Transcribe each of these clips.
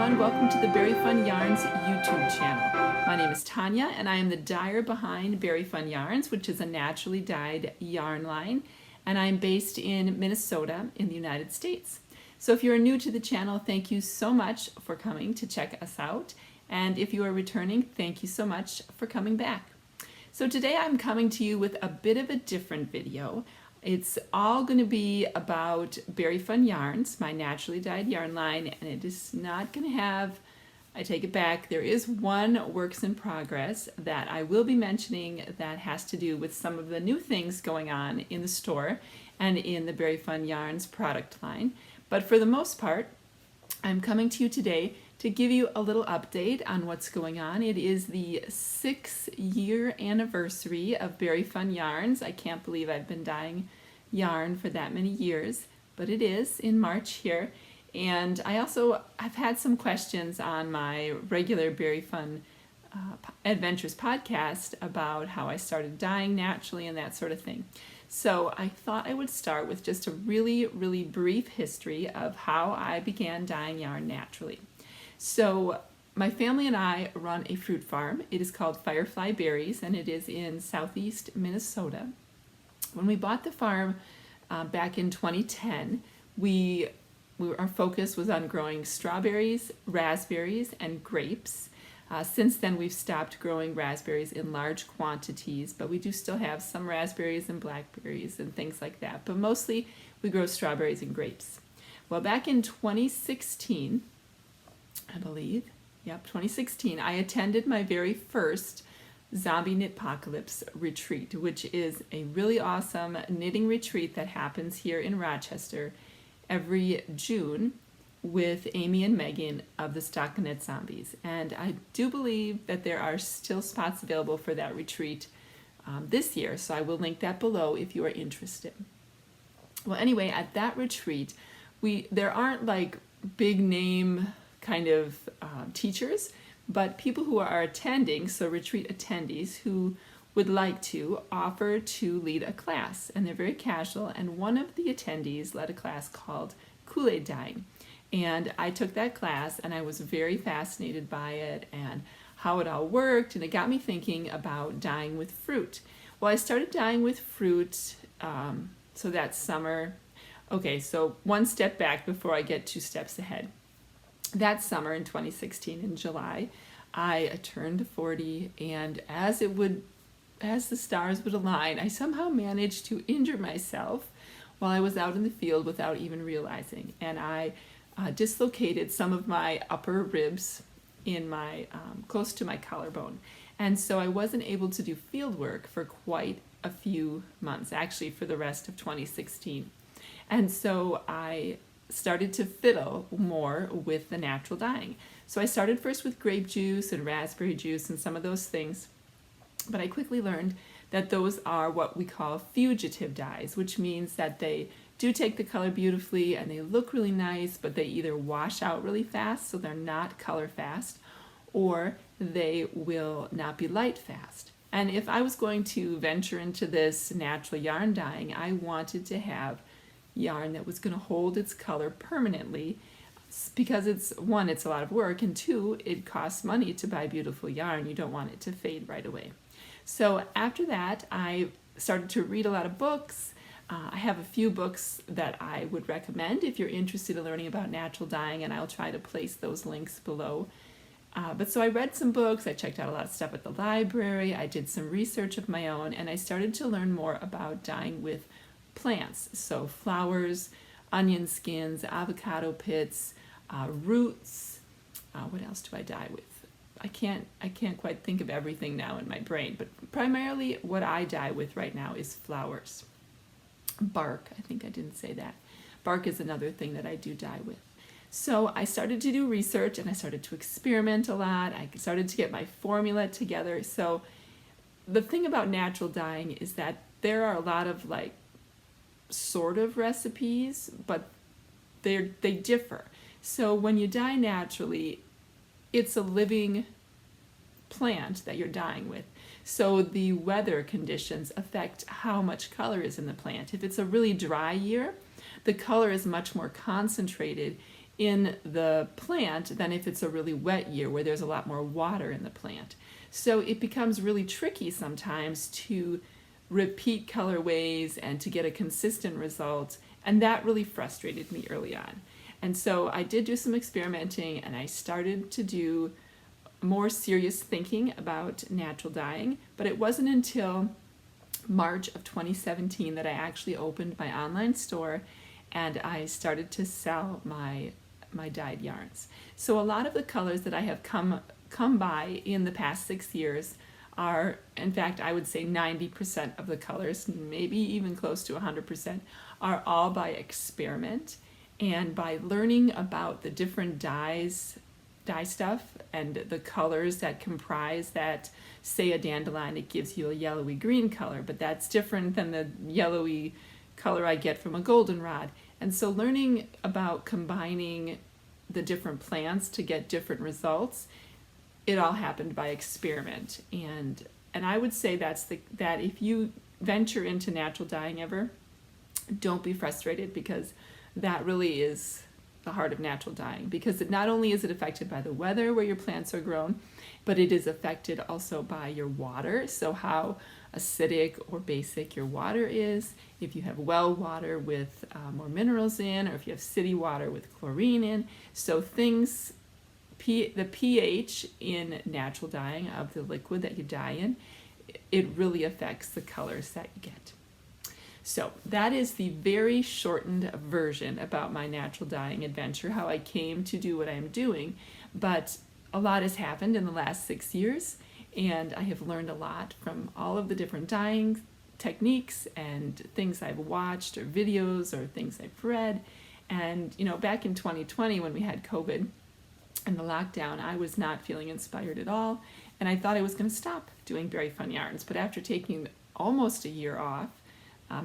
everyone, welcome to the Berry Fun Yarns YouTube channel. My name is Tanya and I am the dyer behind Berry Fun Yarns, which is a naturally dyed yarn line, and I am based in Minnesota in the United States. So if you're new to the channel, thank you so much for coming to check us out, and if you are returning, thank you so much for coming back. So today I'm coming to you with a bit of a different video. It's all going to be about Berry Fun Yarns, my naturally dyed yarn line, and it is not going to have, I take it back, there is one works in progress that I will be mentioning that has to do with some of the new things going on in the store and in the Berry Fun Yarns product line. But for the most part, I'm coming to you today to give you a little update on what's going on. It is the 6-year anniversary of Berry Fun Yarns. I can't believe I've been dyeing yarn for that many years, but it is in March here. And I've had some questions on my regular Berry Fun Adventures podcast about how I started dyeing naturally and that sort of thing. So I thought I would start with just a really, really brief history of how I began dyeing yarn naturally. So my family and I run a fruit farm. It is called Firefly Berries, and it is in southeast Minnesota. When we bought the farm back in 2010, our focus was on growing strawberries, raspberries, and grapes. Since then, we've stopped growing raspberries in large quantities, but we do still have some raspberries and blackberries and things like that. But mostly, we grow strawberries and grapes. Well, back in 2016, I believe, 2016, I attended my very first Zombie Knitpocalypse retreat, which is a really awesome knitting retreat that happens here in Rochester every June with Amy and Megan of the Stockinette Zombies. And I do believe that there are still spots available for that retreat this year, so I will link that below if you are interested. Well, anyway, at that retreat, there aren't like big name kind of teachers, but people who are attending, so retreat attendees who would like to offer to lead a class, and they're very casual, and one of the attendees led a class called Kool-Aid dyeing, and I took that class and I was very fascinated by it and how it all worked, and it got me thinking about dyeing with fruit. Well, I started dyeing with fruit so that summer. Okay, so one step back before I get 2 steps ahead. That summer in 2016 in July, I turned 40, and as the stars would align, I somehow managed to injure myself while I was out in the field without even realizing. And I dislocated some of my upper ribs in my close to my collarbone. And so I wasn't able to do field work for quite a few months, actually for the rest of 2016. And so I started to fiddle more with the natural dyeing. So I started first with grape juice and raspberry juice and some of those things, but I quickly learned that those are what we call fugitive dyes, which means that they do take the color beautifully and they look really nice, but they either wash out really fast, so they're not color fast, or they will not be light fast. And if I was going to venture into this natural yarn dyeing, I wanted to have yarn that was going to hold its color permanently, because it's a lot of work, and 2, it costs money to buy beautiful yarn. You don't want it to fade right away. So after that, I started to read a lot of books. I have a few books that I would recommend if you're interested in learning about natural dyeing, and I'll try to place those links below. But so I read some books, I checked out a lot of stuff at the library, I did some research of my own, and I started to learn more about dyeing with plants, so flowers, onion skins, avocado pits, roots. What else do I dye with? I can't quite think of everything now in my brain, but primarily what I dye with right now is flowers. Bark, I think I didn't say that. Bark is another thing that I do dye with. So I started to do research and I started to experiment a lot. I started to get my formula together. So the thing about natural dyeing is that there are a lot of like sort of recipes, but they differ. So when you dye naturally, it's a living plant that you're dyeing with. So the weather conditions affect how much color is in the plant. If it's a really dry year, the color is much more concentrated in the plant than if it's a really wet year where there's a lot more water in the plant. So it becomes really tricky sometimes to repeat colorways and to get a consistent result, and that really frustrated me early on. And so I did do some experimenting, and I started to do more serious thinking about natural dyeing, but it wasn't until March of 2017 that I actually opened my online store and I started to sell my dyed yarns. So a lot of the colors that I have come by in the past 6 years are, in fact, I would say 90% of the colors, maybe even close to 100%, are all by experiment and by learning about the different dye stuff and the colors that comprise that. Say a dandelion, it gives you a yellowy green color, but that's different than the yellowy color I get from a goldenrod. And so learning about combining the different plants to get different results, it all happened by experiment. And I would say that if you venture into natural dyeing ever, don't be frustrated, because that really is the heart of natural dyeing, because not only is it affected by the weather where your plants are grown, but it is affected also by your water. So how acidic or basic your water is, if you have well water with more minerals in, or if you have city water with chlorine in. So things, the pH in natural dyeing of the liquid that you dye in, it really affects the colors that you get. So that is the very shortened version about my natural dyeing adventure, how I came to do what I'm doing. But a lot has happened in the last 6 years, and I have learned a lot from all of the different dyeing techniques and things I've watched or videos or things I've read. And back in 2020 when we had COVID and the lockdown, I was not feeling inspired at all, and I thought I was going to stop doing Berry Fun Yarns. But after taking almost a year off,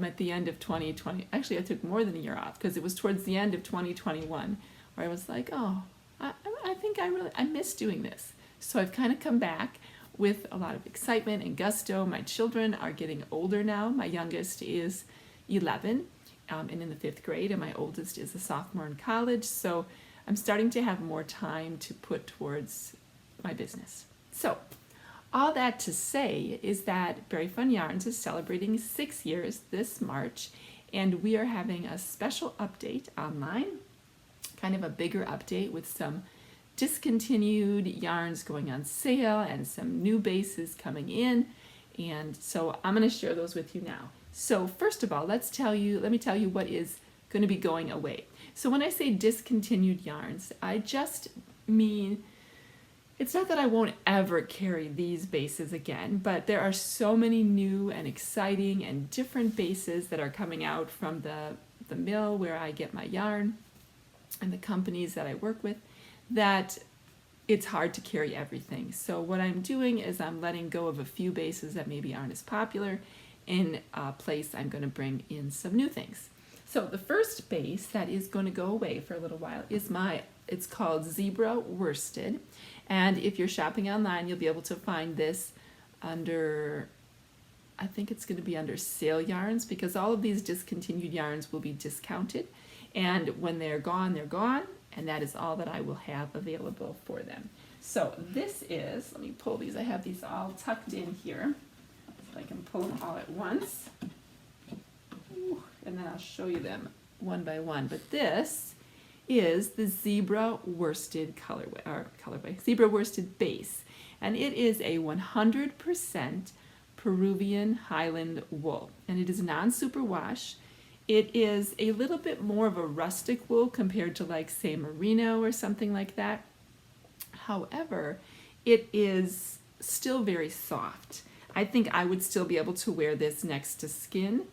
at the end of 2020, actually I took more than a year off, because it was towards the end of 2021 where I was like, oh, I think I miss doing this. So I've kind of come back with a lot of excitement and gusto. My children are getting older now. My youngest is 11 and in the 5th grade, and my oldest is a sophomore in college. So I'm starting to have more time to put towards my business. So all that to say is that Berry Fun Yarns is celebrating 6 years this March, and we are having a special update online, kind of a bigger update with some discontinued yarns going on sale and some new bases coming in. And so I'm going to share those with you now. So first of all, let me tell you what is going to be going away. So when I say discontinued yarns, I just mean, it's not that I won't ever carry these bases again, but there are so many new and exciting and different bases that are coming out from the mill where I get my yarn and the companies that I work with, that it's hard to carry everything. So what I'm doing is I'm letting go of a few bases that maybe aren't as popular. In place, I'm going to bring in some new things. So the first base that is going to go away for a little while is it's called Zebra Worsted. And if you're shopping online, you'll be able to find this under, I think it's going to be under sale yarns, because all of these discontinued yarns will be discounted. And when they're gone, they're gone. And that is all that I will have available for them. So this is, let me pull these. I have these all tucked in here, so I can pull them all at once. Ooh, and then I'll show you them one by one. But this is the Zebra Worsted colorway, Zebra Worsted base. And it is a 100% Peruvian Highland wool. And it is non-superwash. It is a little bit more of a rustic wool compared to, like, say, Merino or something like that. However, it is still very soft. I think I would still be able to wear this next to skin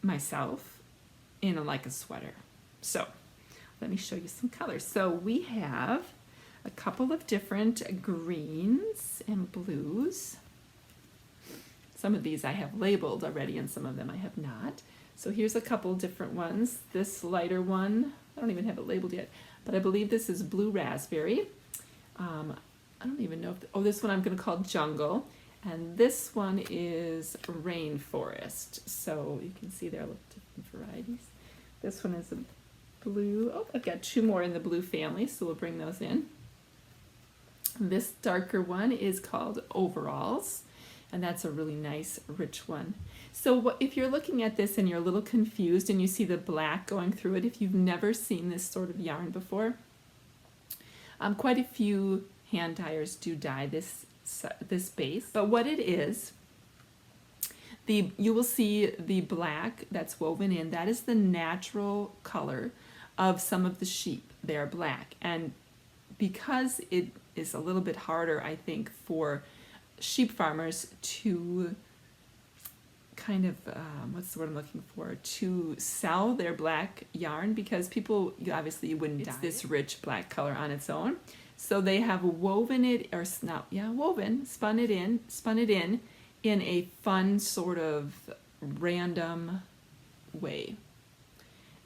myself in like a sweater. So let me show you some colors. So we have a couple of different greens and blues. Some of these I have labeled already and some of them I have not. So here's a couple different ones. This lighter one, I don't even have it labeled yet, but I believe this is Blue Raspberry. I don't even know if, this one I'm going to call Jungle. And this one is Rainforest. So you can see there are different varieties. This one is blue. Oh, I've got two more in the blue family, so we'll bring those in. This darker one is called Overalls, and that's a really nice, rich one. So if you're looking at this and you're a little confused and you see the black going through it, if you've never seen this sort of yarn before, quite a few hand dyers do dye this base. But what it is, you will see the black that's woven in. That is the natural color of some of the sheep. They're black, and because it is a little bit harder, I think, for sheep farmers to kind of, what's the word I'm looking for, to sell their black yarn, because people, obviously you wouldn't dye this rich black color on its own. So they have woven it, or not, yeah, woven, spun it in a fun sort of random way.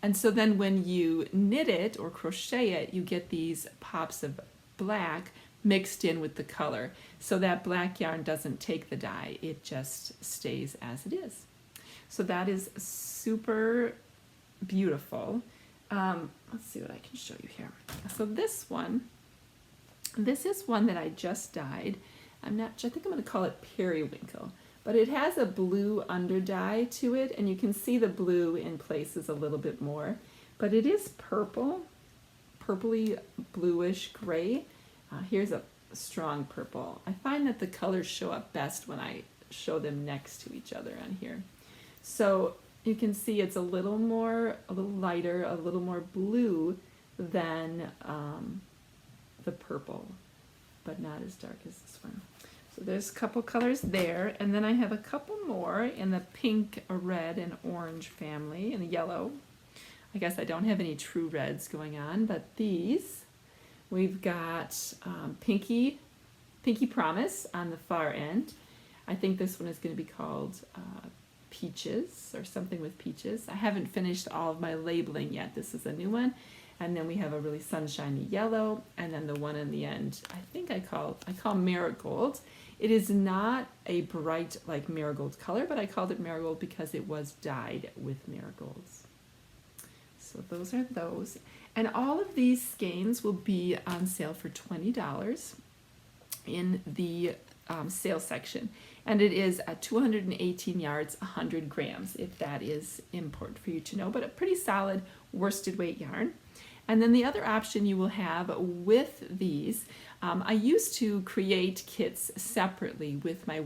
And so then when you knit it or crochet it, you get these pops of black mixed in with the color. So that black yarn doesn't take the dye, it just stays as it is. So that is super beautiful. Let's see what I can show you here. So this is one that I just dyed. I think I'm going to call it Periwinkle, but it has a blue under dye to it, and you can see the blue in places a little bit more, but it is purple, purpley bluish gray. Here's a strong purple. I find that the colors show up best when I show them next to each other on here. So you can see it's a little lighter, a little more blue than the purple, but not as dark as this one. So there's a couple colors there, and then I have a couple more in the pink, red, and orange family, and the yellow. I guess I don't have any true reds going on, but these, we've got Pinky Promise on the far end. I think this one is going to be called Peaches, or something with peaches. I haven't finished all of my labeling yet. This is a new one. And then we have a really sunshiny yellow, and then the one in the end, I think I call Marigold. It is not a bright like marigold color, but I called it marigold because it was dyed with marigolds. So those are those. And all of these skeins will be on sale for $20 in the sale section. And it is 218 yards, 100 grams, if that is important for you to know, but a pretty solid worsted weight yarn. And then the other option you will have with these, I used to create kits separately with my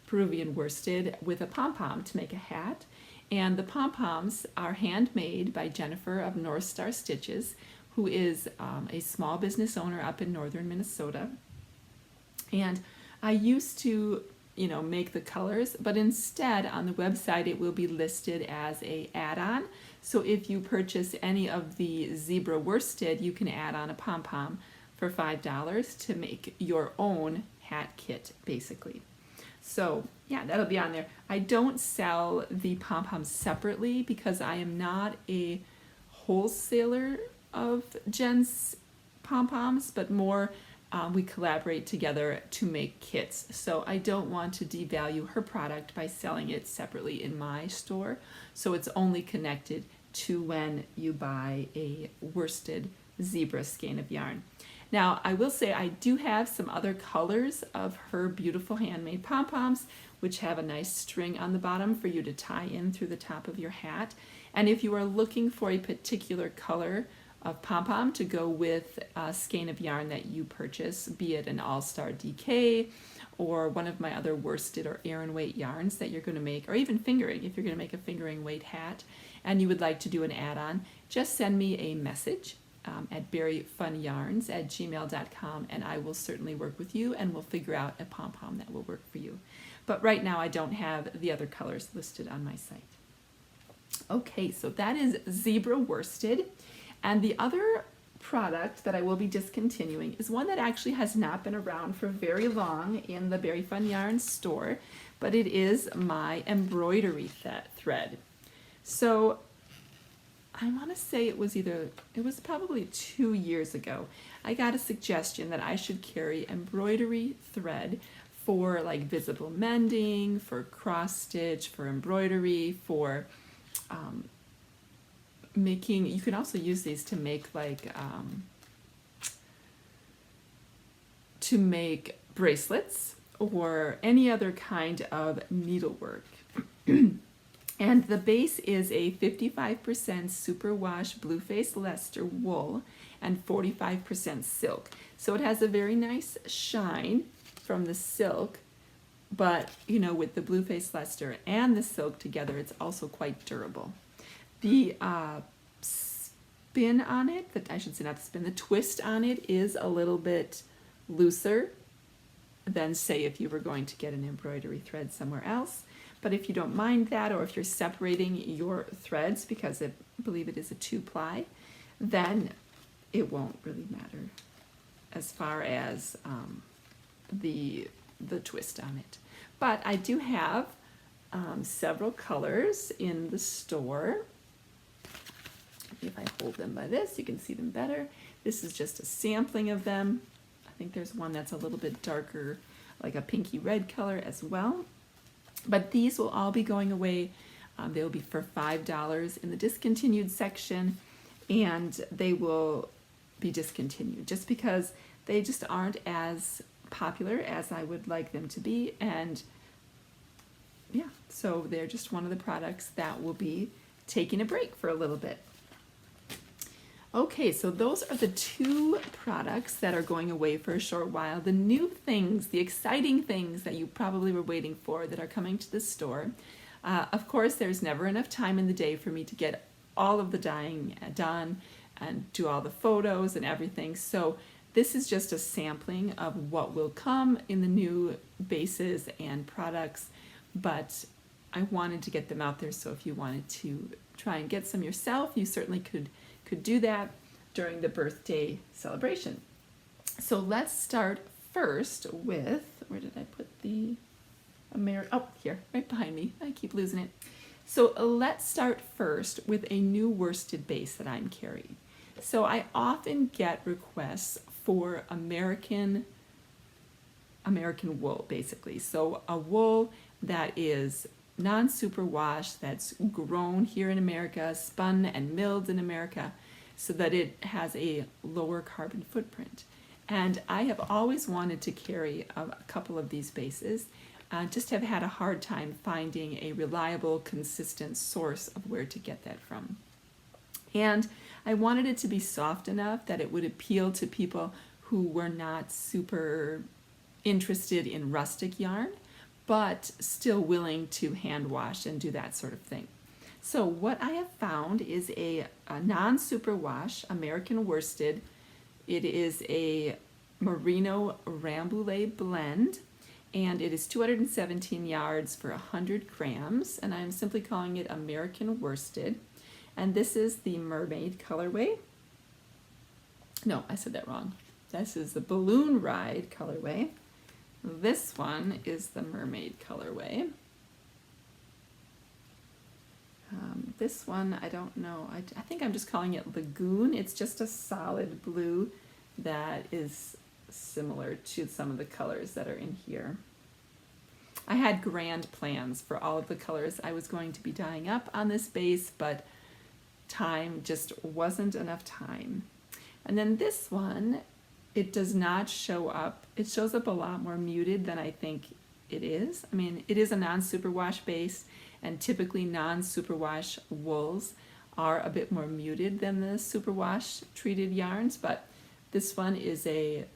Peruvian worsted with a pom-pom to make a hat. And the pom-poms are handmade by Jennifer of North Star Stitches, who is a small business owner up in northern Minnesota. And I used to, make the colors, but instead on the website it will be listed as a add-on. So if you purchase any of the zebra worsted, you can add on a pom-pom for $5 to make your own hat kit, basically. So yeah, that'll be on there. I don't sell the pom-poms separately because I am not a wholesaler of Jen's pom-poms, but more we collaborate together to make kits. So I don't want to devalue her product by selling it separately in my store. So it's only connected to when you buy a worsted zebra skein of yarn. Now, I will say I do have some other colors of her beautiful handmade pom-poms, which have a nice string on the bottom for you to tie in through the top of your hat. And if you are looking for a particular color of pom-pom to go with a skein of yarn that you purchase, be it an All-Star DK or one of my other worsted or Aran weight yarns that you're going to make, or even fingering, if you're going to make a fingering weight hat and you would like to do an add-on, just send me a message at berryfunyarns@gmail.com, and I will certainly work with you and we'll figure out a pom-pom that will work for you. But right now I don't have the other colors listed on my site. Okay, so that is zebra worsted. And the other product that I will be discontinuing is one that actually has not been around for very long in the Berry Fun Yarns store, but it is my embroidery thread. So I want to say it was probably 2 years ago, I got a suggestion that I should carry embroidery thread for like visible mending, for cross stitch, for embroidery, for making, you can also use these to make like, to make bracelets or any other kind of needlework. And the base is a 55% superwash Blueface Leicester wool and 45% silk. So it has a very nice shine from the silk, but you know, with the Blueface Leicester and the silk together, it's also quite durable. The spin on it, I should say not the spin, the twist on it is a little bit looser than say if you were going to get an embroidery thread somewhere else. But if you don't mind that, or if you're separating your threads, because I believe it is a 2-ply, then it won't really matter as far as the twist on it. But I do have several colors in the store. If I hold them by this, you can see them better. This is just a sampling of them. I think there's one that's a little bit darker, like a pinky red color as well. But these will all be going away. They will be for $5 in the discontinued section, and they will be discontinued just because they just aren't as popular as I would like them to be. And yeah, so they're just one of the products that will be taking a break for a little bit. Okay, so those are the 2 products that are going away for a short while. The new things, the exciting things that you probably were waiting for that are coming to the store. Of course, there's never enough time in the day for me to get all of the dyeing done and do all the photos and everything. So this is just a sampling of what will come in the new bases and products, but I wanted to get them out there, so if you wanted to try and get some yourself, you certainly could do that during the birthday celebration. So let's start first with, where did I put the oh, here, right behind me. I keep losing it. So let's start first with a new worsted base that I'm carrying. So I often get requests for American wool, basically. So a wool that is non-superwash, that's grown here in America, spun and milled in America, so that it has a lower carbon footprint. And I have always wanted to carry a couple of these bases, just have had a hard time finding a reliable, consistent source of where to get that from. And I wanted it to be soft enough that it would appeal to people who were not super interested in rustic yarn, but still willing to hand wash and do that sort of thing. So what I have found is a non-superwash American worsted. It is a Merino Rambouillet blend, and it is 217 yards for 100 grams, and I'm simply calling it American worsted. And this is the mermaid colorway. No, I said that wrong. This is the balloon ride colorway. This one is the mermaid colorway. This one, I don't know. I think I'm just calling it Lagoon. It's just a solid blue that is similar to some of the colors that are in here. I had grand plans for all of the colors I was going to be dyeing up on this base, but time just wasn't enough time. And then this one, it does not show up. It shows up a lot more muted than I think it is. I mean, it is a non-superwash base, and typically non-superwash wools are a bit more muted than the superwash treated yarns, but this one is a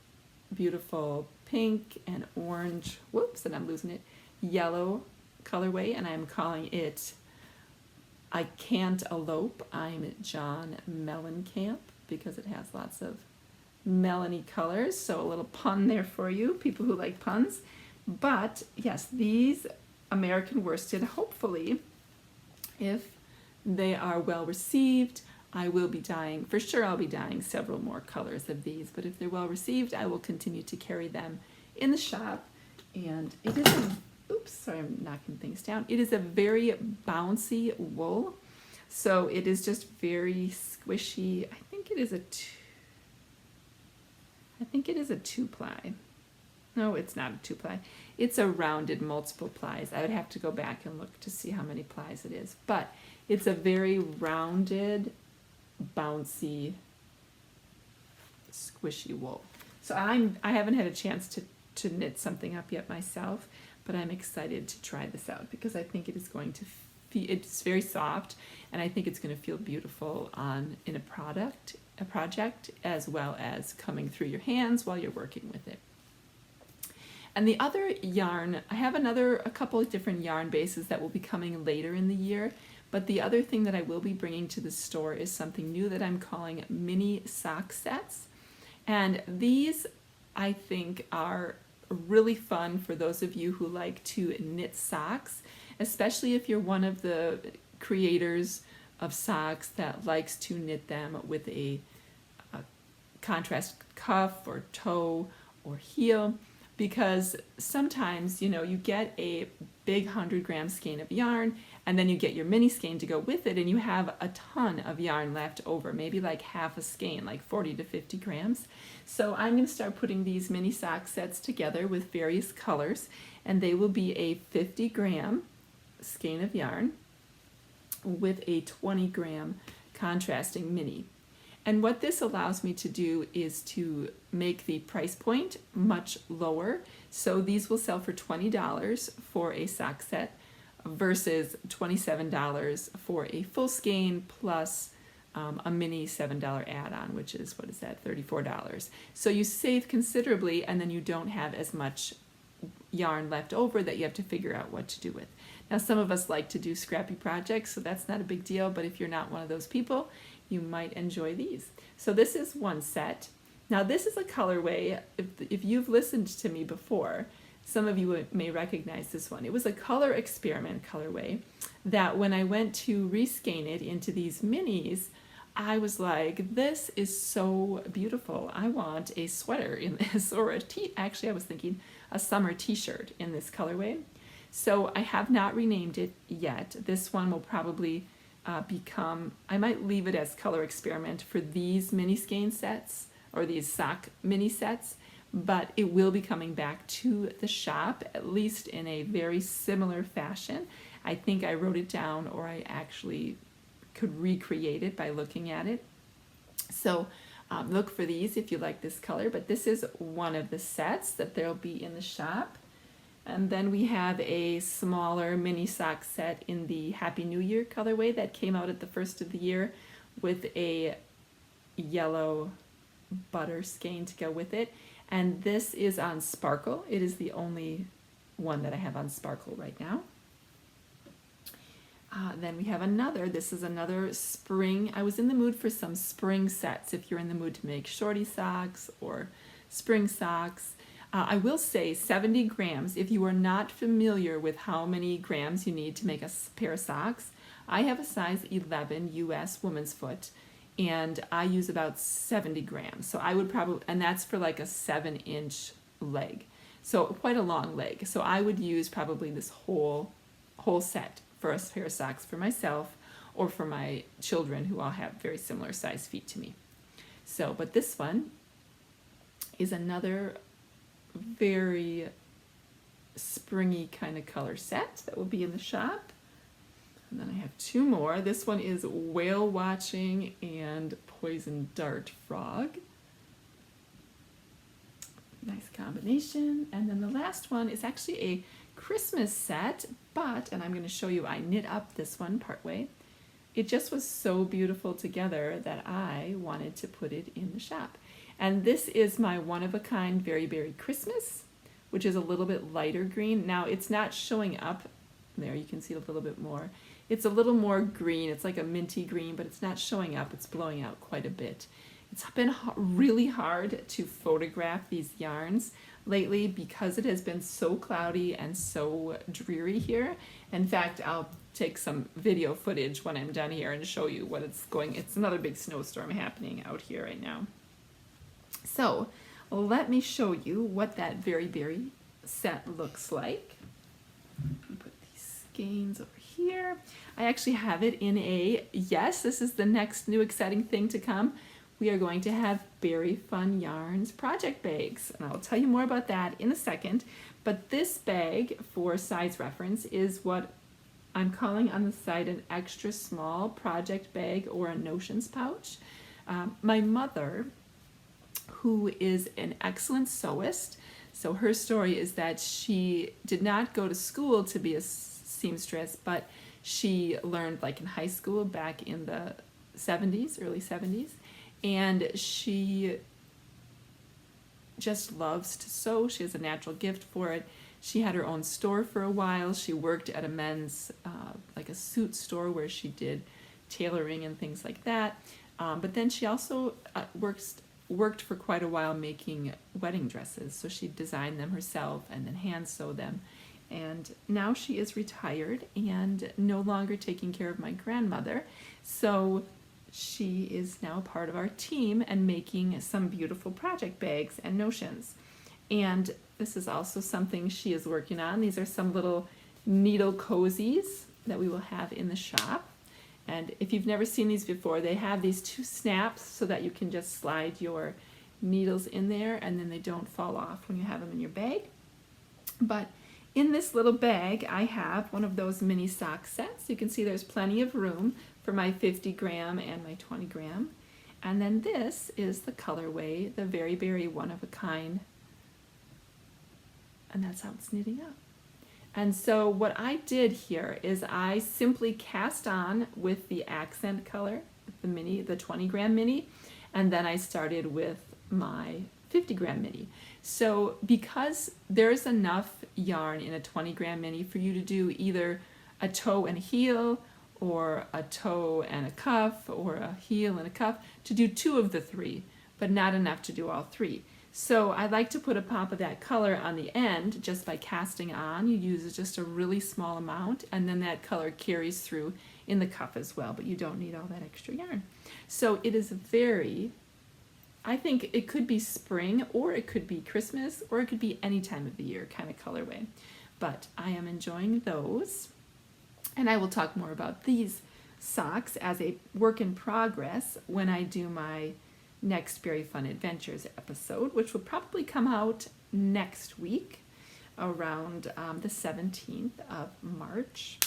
beautiful pink and orange, whoops, and I'm losing it, yellow colorway, and I'm calling it I Can't Elope. I'm John Mellencamp, because it has lots of melony colors, so a little pun there for you, people who like puns. But yes, these American worsted, hopefully, if they are well received, I will be dyeing, for sure I'll be dyeing several more colors of these, but if they're well received, I will continue to carry them in the shop. And it is a, oops, sorry, I'm knocking things down. It is a very bouncy wool, so it is just very squishy. I think it is a 2-ply. No, it's not a 2-ply. It's a rounded multiple plies. I would have to go back and look to see how many plies it is, but it's a very rounded bouncy, squishy wool. So I haven't had a chance to knit something up yet myself, but I'm excited to try this out because I think it is going to it's very soft, and I think it's going to feel beautiful in a project, as well as coming through your hands while you're working with it. And the other yarn, I have a couple of different yarn bases that will be coming later in the year, but the other thing that I will be bringing to the store is something new that I'm calling mini sock sets. And these, I think, are really fun for those of you who like to knit socks, especially if you're one of the creators of socks that likes to knit them with a contrast cuff or toe or heel, because sometimes, you get a big 100-gram skein of yarn and then you get your mini skein to go with it and you have a ton of yarn left over, maybe like half a skein, like 40 to 50 grams. So I'm going to start putting these mini sock sets together with various colors, and they will be a 50-gram skein of yarn with a 20-gram contrasting mini. And what this allows me to do is to make the price point much lower. So these will sell for $20 for a sock set versus $27 for a full skein plus a mini $7 add-on, which is, what is that, $34. So you save considerably, and then you don't have as much yarn left over that you have to figure out what to do with. Now, some of us like to do scrappy projects, so that's not a big deal, but if you're not one of those people, you might enjoy these. So this is one set. Now this is a colorway, if you've listened to me before, some of you may recognize this one. It was a color experiment colorway that when I went to reskein it into these minis, I was like, this is so beautiful. I want a sweater in this, or actually I was thinking a summer t-shirt in this colorway. So I have not renamed it yet. This one will probably I might leave it as color experiment for these mini skein sets or these sock mini sets, but it will be coming back to the shop, at least in a very similar fashion. I think I wrote it down, or I actually could recreate it by looking at it. So look for these if you like this color, but this is one of the sets that there'll be in the shop. And then we have a smaller mini sock set in the Happy New Year colorway that came out at the first of the year with a yellow butter skein to go with it. And this is on Sparkle. It is the only one that I have on Sparkle right now. Then we have this is another spring. I was in the mood for some spring sets if you're in the mood to make shorty socks or spring socks. I will say 70 grams, if you are not familiar with how many grams you need to make a pair of socks, I have a size 11 US woman's foot, and I use about 70 grams. So I would probably, and that's for like a 7-inch leg. So quite a long leg. So I would use probably this whole set for a pair of socks for myself or for my children who all have very similar size feet to me. So, but this one is another very springy kind of color set that will be in the shop. And then I have two more. This one is Whale Watching and Poison Dart Frog. Nice combination. And then the last one is actually a Christmas set, and I'm going to show you, I knit up this one partway. It just was so beautiful together that I wanted to put it in the shop. And this is my one-of-a-kind Very Berry Christmas, which is a little bit lighter green. Now it's not showing up there, you can see a little bit more. It's a little more green, it's like a minty green, but it's not showing up, it's blowing out quite a bit. It's been really hard to photograph these yarns lately because it has been so cloudy and so dreary here. In fact, I'll take some video footage when I'm done here and show you what it's going. It's another big snowstorm happening out here right now. So let me show you what that Very Berry set looks like. Put these skeins over here. I actually have it in yes, this is the next new exciting thing to come. We are going to have Berry Fun Yarns project bags, and I'll tell you more about that in a second. But this bag, for size reference, is what I'm calling on the site an extra small project bag or a notions pouch. My mother, who is an excellent sewist, so her story is that she did not go to school to be a seamstress, but she learned like in high school back in the 70s, early 70s, and she just loves to sew. She has a natural gift for it. She had her own store for a while. She worked at a men's, like a suit store where she did tailoring and things like that. But then she also worked for quite a while making wedding dresses. So she designed them herself and then hand sew them. And now she is retired and no longer taking care of my grandmother. So she is now part of our team and making some beautiful project bags and notions. And this is also something she is working on. These are some little needle cozies that we will have in the shop. And if you've never seen these before, they have these two snaps so that you can just slide your needles in there and then they don't fall off when you have them in your bag. But in this little bag, I have one of those mini sock sets. You can see there's plenty of room for my 50 gram and my 20 gram. And then this is the colorway, the very, very one of a kind. And that's how it's knitting up. And so what I did here is I simply cast on with the accent color, the 20 gram mini, and then I started with my 50 gram mini. So because there's enough yarn in a 20 gram mini for you to do either a toe and a heel, or a toe and a cuff, or a heel and a cuff, to do two of the three, but not enough to do all three. So I like to put a pop of that color on the end just by casting on. You use just a really small amount, and then that color carries through in the cuff as well, but you don't need all that extra yarn. So it is very, I think it could be spring, or it could be Christmas, or it could be any time of the year kind of colorway. But I am enjoying those, and I will talk more about these socks as a work in progress when I do my next Very Fun Adventures episode, which will probably come out next week around the 17th of March.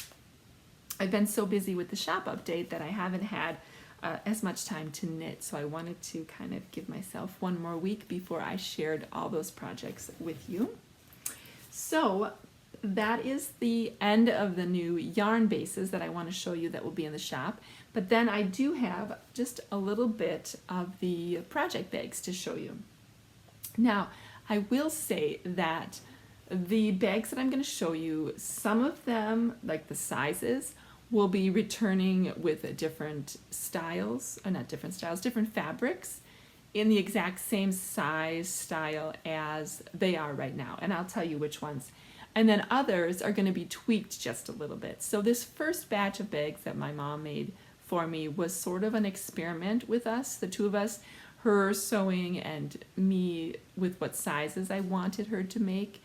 I've been so busy with the shop update that I haven't had as much time to knit, so I wanted to kind of give myself one more week before I shared all those projects with you. So that is the end of the new yarn bases that I want to show you that will be in the shop. But then I do have just a little bit of the project bags to show you. Now, I will say that the bags that I'm going to show you, some of them, like the sizes, will be returning with different styles, or not different styles, different fabrics in the exact same size, style as they are right now. And I'll tell you which ones. And then others are going to be tweaked just a little bit. So this first batch of bags that my mom made for me was sort of an experiment with us, the two of us, her sewing and me with what sizes I wanted her to make.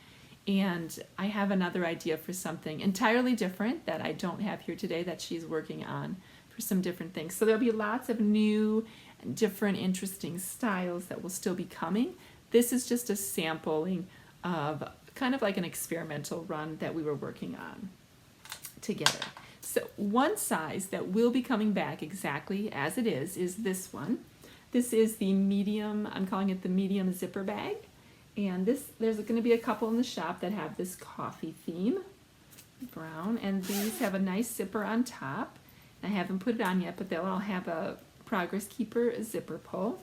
And I have another idea for something entirely different that I don't have here today that she's working on for some different things. So there'll be lots of new and different interesting styles that will still be coming. This is just a sampling of kind of like an experimental run that we were working on together. So one size that will be coming back exactly as it is this one. This is the medium, I'm calling it the medium zipper bag. And there's going to be a couple in the shop that have this coffee theme, brown, and these have a nice zipper on top. I haven't put it on yet, but they'll all have a Progress Keeper zipper pull.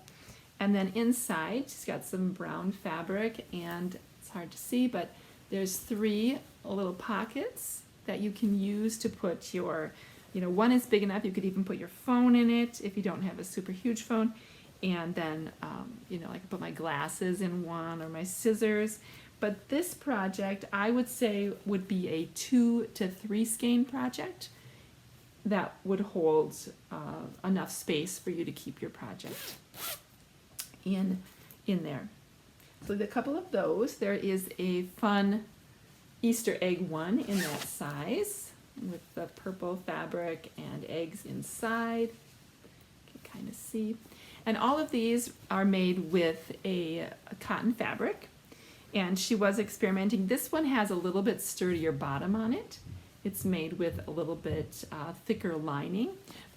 And then inside, she's got some brown fabric, and it's hard to see, but there's three little pockets that you can use to put your, one is big enough, you could even put your phone in it if you don't have a super huge phone. And then, I could put my glasses in one or my scissors. But this project, I would say, would be a 2 to 3 skein project that would hold enough space for you to keep your project in there. So a couple of those. There is a fun Easter egg one in that size with the purple fabric and eggs inside. You can kind of see. And all of these are made with a cotton fabric. And she was experimenting. This one has a little bit sturdier bottom on it. It's made with a little bit thicker lining,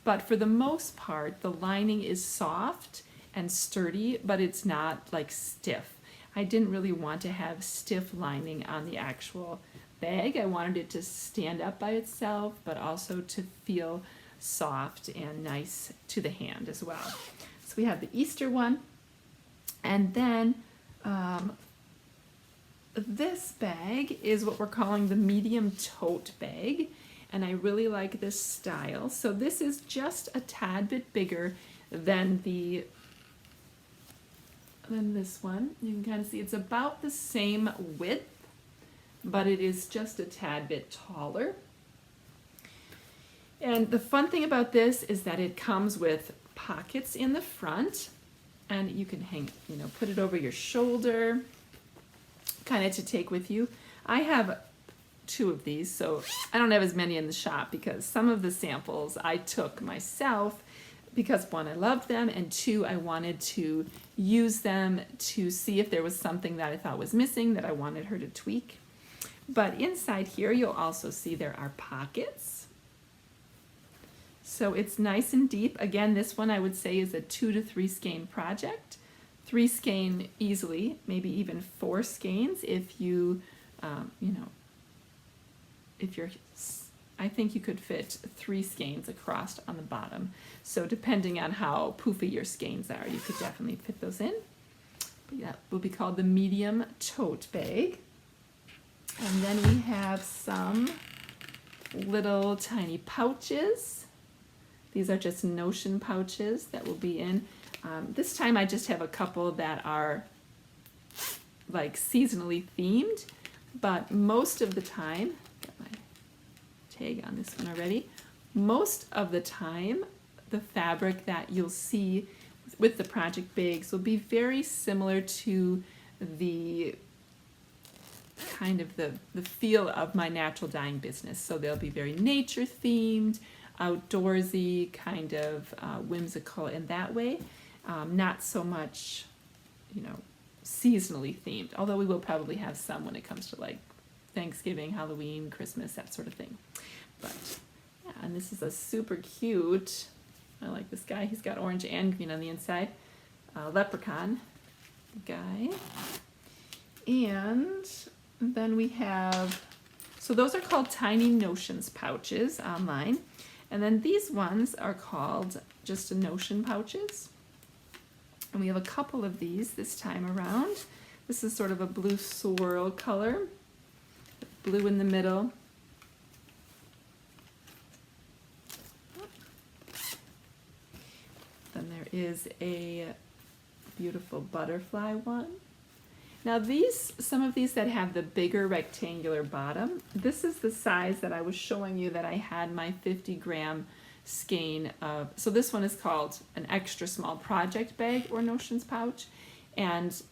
but for the most part, the lining is soft and sturdy, but it's not like stiff. I didn't really want to have stiff lining on the actual bag. I wanted it to stand up by itself, but also to feel soft and nice to the hand as well. So we have the Easter one, and then this bag is what we're calling the medium tote bag, and I really like this style. So this is just a tad bit bigger than this one. You can kind of see it's about the same width, but it is just a tad bit taller. And the fun thing about this is that it comes with pockets in the front, and you can hang, put it over your shoulder, kind of to take with you. I have 2 of these, so I don't have as many in the shop because some of the samples I took myself because 1, I loved them, and 2, I wanted to use them to see if there was something that I thought was missing that I wanted her to tweak. But inside here, you'll also see there are pockets. So it's nice and deep. Again, this one I would say is a 2 to 3 skein project. 3 skein easily, maybe even 4 skeins if you, I think you could fit 3 skeins across on the bottom. So depending on how poofy your skeins are, you could definitely fit those in. But that will be called the medium tote bag. And then we have some little tiny pouches. These are just notion pouches that will be in. This time I just have a couple that are like seasonally themed, but most of the time, got my tag on this one already, most of the time the fabric that you'll see with the project bags will be very similar to the kind of the feel of my natural dyeing business. So they'll be very nature themed, outdoorsy, kind of whimsical in that way. Not so much, seasonally themed, although we will probably have some when it comes to like Thanksgiving, Halloween, Christmas, that sort of thing. But yeah, and this is a super cute, I like this guy. He's got orange and green on the inside. Leprechaun guy. And then we have, so those are called Tiny Notions pouches online. And then these ones are called just Notion pouches. And we have a couple of these this time around. This is sort of a blue swirl color, blue in the middle. Then there is a beautiful butterfly one. Now some of these that have the bigger rectangular bottom, this is the size that I was showing you that I had my 50-gram skein of. So this one is called an extra small project bag or notions pouch, and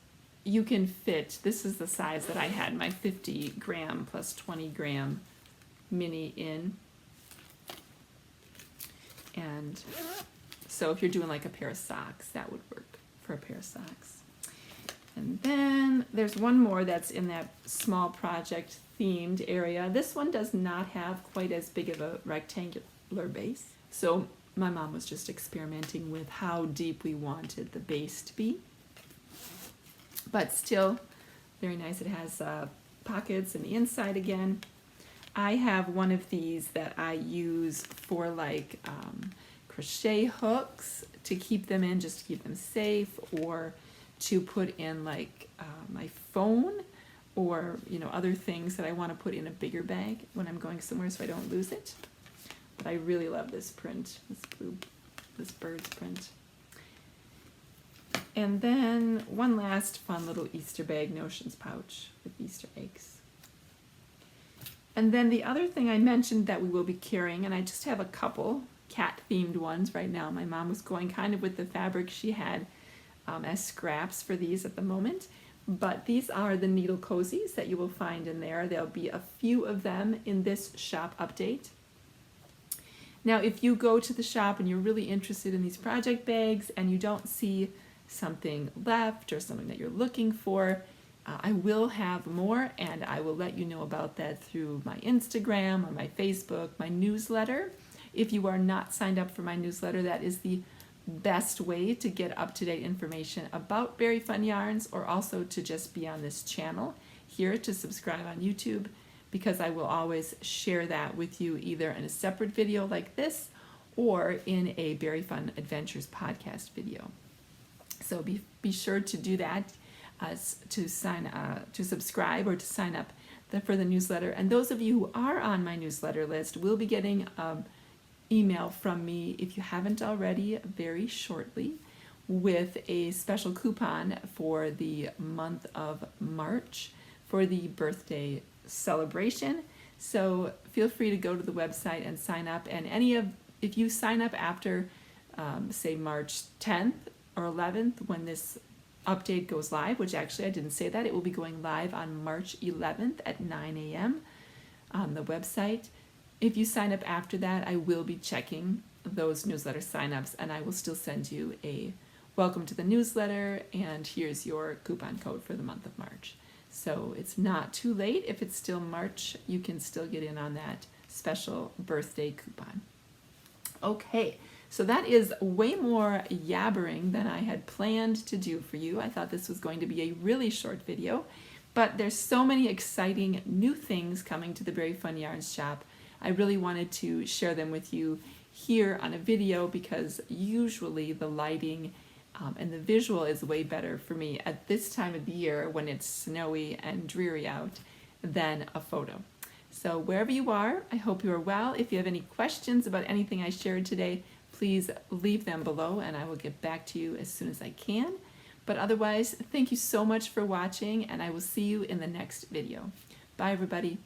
you can fit, this is the size that I had my 50-gram plus 20-gram mini in. And so if you're doing like a pair of socks, that would work for a pair of socks. And then there's one more that's in that small project themed area. This one does not have quite as big of a rectangular base. So my mom was just experimenting with how deep we wanted the base to be. But still very nice. It has pockets in the inside again. I have one of these that I use for like crochet hooks to keep them in, just to keep them safe, or to put in like my phone, or other things that I want to put in a bigger bag when I'm going somewhere so I don't lose it. But I really love this print, this bird's print. And then one last fun little Easter bag notions pouch with Easter eggs. And then the other thing I mentioned that we will be carrying, and I just have a couple cat themed ones right now. My mom was going kind of with the fabric she had as scraps for these at the moment. But these are the needle cozies that you will find in there. There'll be a few of them in this shop update. Now, if you go to the shop and you're really interested in these project bags and you don't see something left or something that you're looking for, I will have more, and I will let you know about that through my Instagram or my Facebook, my newsletter. If you are not signed up for my newsletter, that is the best way to get up-to-date information about Very Fun Yarns, or also to just be on this channel here to subscribe on YouTube, because I will always share that with you either in a separate video like this or in a Very Fun Adventures podcast video. So be sure to do that, to subscribe or to sign up for the newsletter. And those of you who are on my newsletter list will be getting email from me, if you haven't already, very shortly, with a special coupon for the month of March for the birthday celebration. So feel free to go to the website and sign up. And if you sign up after, say, March 10th or 11th, when this update goes live, which actually I didn't say that, it will be going live on March 11th at 9 a.m. on the website. If you sign up after that, I will be checking those newsletter signups, and I will still send you a welcome to the newsletter, and here's your coupon code for the month of March. So it's not too late. If it's still March, you can still get in on that special birthday coupon. Okay, so that is way more yabbering than I had planned to do for you. I thought this was going to be a really short video, but there's so many exciting new things coming to the Very Fun Yarns shop. I really wanted to share them with you here on a video, because usually the lighting and the visual is way better for me at this time of the year when it's snowy and dreary out than a photo. So wherever you are, I hope you are well. If you have any questions about anything I shared today, please leave them below and I will get back to you as soon as I can. But otherwise, thank you so much for watching, and I will see you in the next video. Bye, everybody.